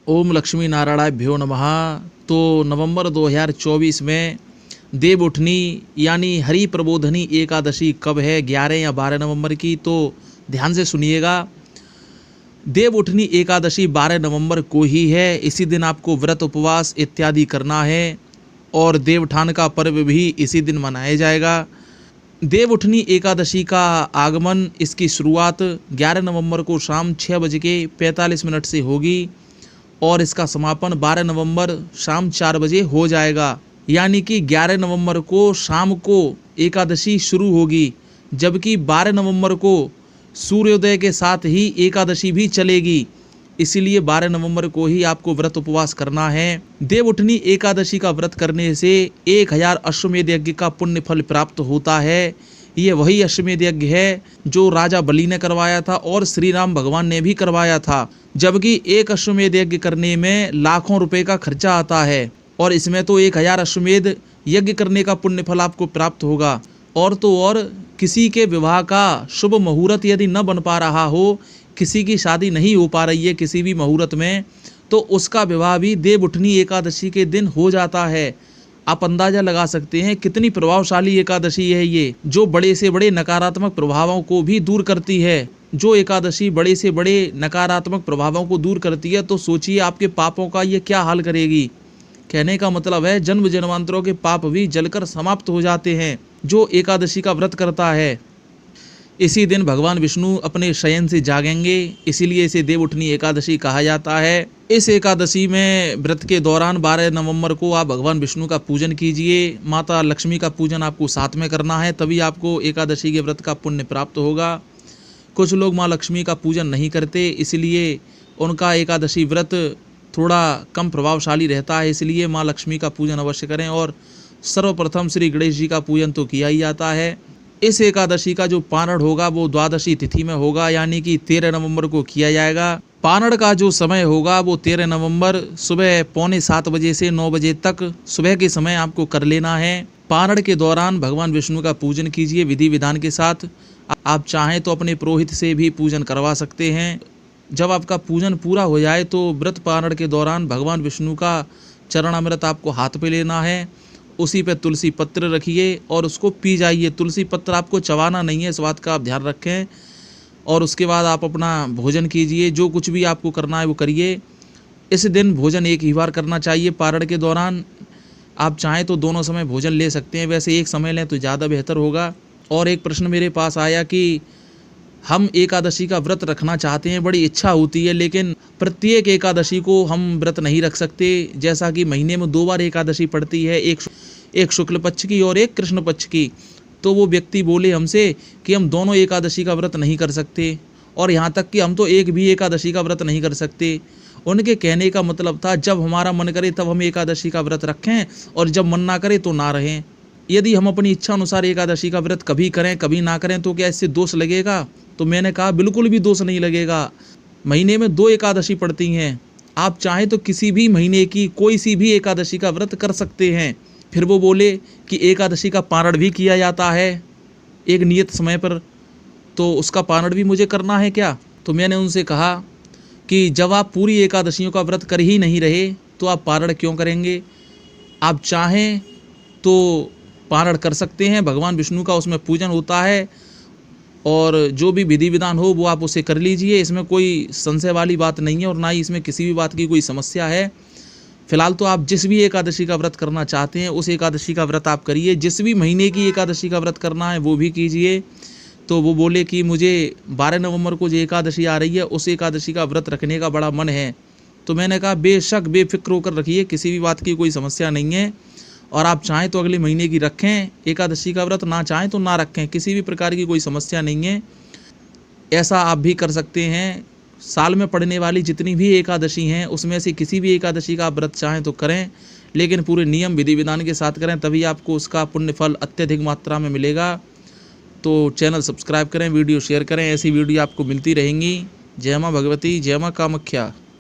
ओम लक्ष्मी नारायणाभ्यो नमः। तो नवंबर 2024 में देव उठनी यानी हरि प्रबोधनी एकादशी कब है, 11 या 12 नवंबर की, तो ध्यान से सुनिएगा। देव उठनी एकादशी 12 नवंबर को ही है। इसी दिन आपको व्रत उपवास इत्यादि करना है और देवठान का पर्व भी इसी दिन मनाया जाएगा। देव उठनी एकादशी का आगमन, इसकी शुरुआत 11 नवंबर को शाम 6:45 से होगी और इसका समापन 12 नवंबर शाम 4 बजे हो जाएगा। यानी कि 11 नवंबर को शाम को एकादशी शुरू होगी, जबकि 12 नवंबर को सूर्योदय के साथ ही एकादशी भी चलेगी। इसीलिए 12 नवंबर को ही आपको व्रत उपवास करना है। देव उठनी एकादशी का व्रत करने से 1000 अश्वमेध यज्ञ का पुण्य फल प्राप्त होता है। ये वही अश्वमेध यज्ञ है जो राजा बलि ने करवाया था और श्री राम भगवान ने भी करवाया था। जबकि एक अश्वमेध यज्ञ करने में लाखों रुपए का खर्चा आता है और इसमें तो 1000 अश्वमेध यज्ञ करने का पुण्य फल आपको प्राप्त होगा। और तो और किसी के विवाह का शुभ मुहूर्त यदि न बन पा रहा हो, किसी की शादी नहीं हो पा रही है किसी भी मुहूर्त में, तो उसका विवाह भी देव उठनी एकादशी के दिन हो जाता है। आप अंदाजा लगा सकते हैं कितनी प्रभावशाली एकादशी है ये, जो बड़े से बड़े नकारात्मक प्रभावों को भी दूर करती है। जो एकादशी बड़े से बड़े नकारात्मक प्रभावों को दूर करती है, तो सोचिए आपके पापों का ये क्या हाल करेगी। कहने का मतलब है जन्म जन्मांतरों के पाप भी जलकर समाप्त हो जाते हैं जो एकादशी का व्रत करता है। इसी दिन भगवान विष्णु अपने शयन से जागेंगे, इसीलिए इसे देव उठनी एकादशी कहा जाता है। इस एकादशी में व्रत के दौरान 12 नवंबर को आप भगवान विष्णु का पूजन कीजिए। माता लक्ष्मी का पूजन आपको साथ में करना है, तभी आपको एकादशी के व्रत का पुण्य प्राप्त होगा। कुछ लोग माँ लक्ष्मी का पूजन नहीं करते, इसलिए उनका एकादशी व्रत थोड़ा कम प्रभावशाली रहता है। इसलिए माँ लक्ष्मी का पूजन अवश्य करें और सर्वप्रथम श्री गणेश जी का पूजन तो किया ही जाता है। इस एकादशी का जो पारण होगा वो द्वादशी तिथि में होगा, यानी कि 13 नवंबर को किया जाएगा। पारण का जो समय होगा वो 13 नवंबर सुबह 6:45 बजे से 9 बजे तक सुबह के समय आपको कर लेना है। पारण के दौरान भगवान विष्णु का पूजन कीजिए विधि विधान के साथ। आप चाहें तो अपने पुरोहित से भी पूजन करवा सकते हैं। जब आपका पूजन पूरा हो जाए तो व्रत पारण के दौरान भगवान विष्णु का चरणामृत आपको हाथ पे लेना है। उसी पे तुलसी पत्र रखिए और उसको पी जाइए। तुलसी पत्र आपको चबाना नहीं है, इस बात का आप ध्यान रखें। और उसके बाद आप अपना भोजन कीजिए। जो कुछ भी आपको करना है वो करिए। इस दिन भोजन एक ही बार करना चाहिए। पारण के दौरान आप चाहें तो दोनों समय भोजन ले सकते हैं, वैसे एक समय लें तो ज़्यादा बेहतर होगा। और एक प्रश्न मेरे पास आया कि हम एकादशी का व्रत रखना चाहते हैं, बड़ी इच्छा होती है, लेकिन प्रत्येक एकादशी को हम व्रत नहीं रख सकते। जैसा कि महीने में 2 बार एकादशी पड़ती है, एक शुक्ल पक्ष की और एक कृष्ण पक्ष की। तो वो व्यक्ति बोले हमसे कि हम दोनों एकादशी का व्रत नहीं कर सकते, और यहाँ तक कि हम तो एक भी एकादशी का व्रत नहीं कर सकते। उनके कहने का मतलब था जब हमारा मन करे तब हम एकादशी का व्रत रखें और जब मन ना करे तो ना रहें। यदि हम अपनी इच्छा अनुसार एकादशी का व्रत कभी करें कभी ना करें तो क्या इससे दोष लगेगा? तो मैंने कहा बिल्कुल भी दोष नहीं लगेगा। महीने में 2 एकादशी पड़ती हैं, आप चाहें तो किसी भी महीने की कोई सी भी एकादशी का व्रत कर सकते हैं। फिर वो बोले कि एकादशी का पारण भी किया जाता है एक नियत समय पर, तो उसका पारण भी मुझे करना है क्या? तो मैंने उनसे कहा कि जब आप पूरी एकादशियों का व्रत कर ही नहीं रहे तो आप पारण क्यों करेंगे? आप चाहें तो पारण कर सकते हैं, भगवान विष्णु का उसमें पूजन होता है और जो भी विधि विधान हो वो आप उसे कर लीजिए। इसमें कोई संशय वाली बात नहीं है और ना ही इसमें किसी भी बात की कोई समस्या है। फिलहाल तो आप जिस भी एकादशी का व्रत करना चाहते हैं उस एकादशी का व्रत आप करिए। जिस भी महीने की एकादशी का व्रत करना है वो भी कीजिए। तो वो बोले कि मुझे 12 नवंबर को जो एकादशी आ रही है उस एकादशी का व्रत रखने का बड़ा मन है। तो मैंने कहा बेशक बेफिक्र होकर रखिए, किसी भी बात की कोई समस्या नहीं है। और आप चाहें तो अगले महीने की रखें एकादशी का व्रत, ना चाहें तो ना रखें, किसी भी प्रकार की कोई समस्या नहीं है। ऐसा आप भी कर सकते हैं। साल में पड़ने वाली जितनी भी एकादशी हैं उसमें से किसी भी एकादशी का आप व्रत चाहें तो करें, लेकिन पूरे नियम विधि विधान के साथ करें, तभी आपको उसका पुण्य फल अत्यधिक मात्रा में मिलेगा। तो चैनल सब्सक्राइब करें, वीडियो शेयर करें, ऐसी वीडियो आपको मिलती रहेंगी। जय माँ भगवती, जय माँ कामाख्या।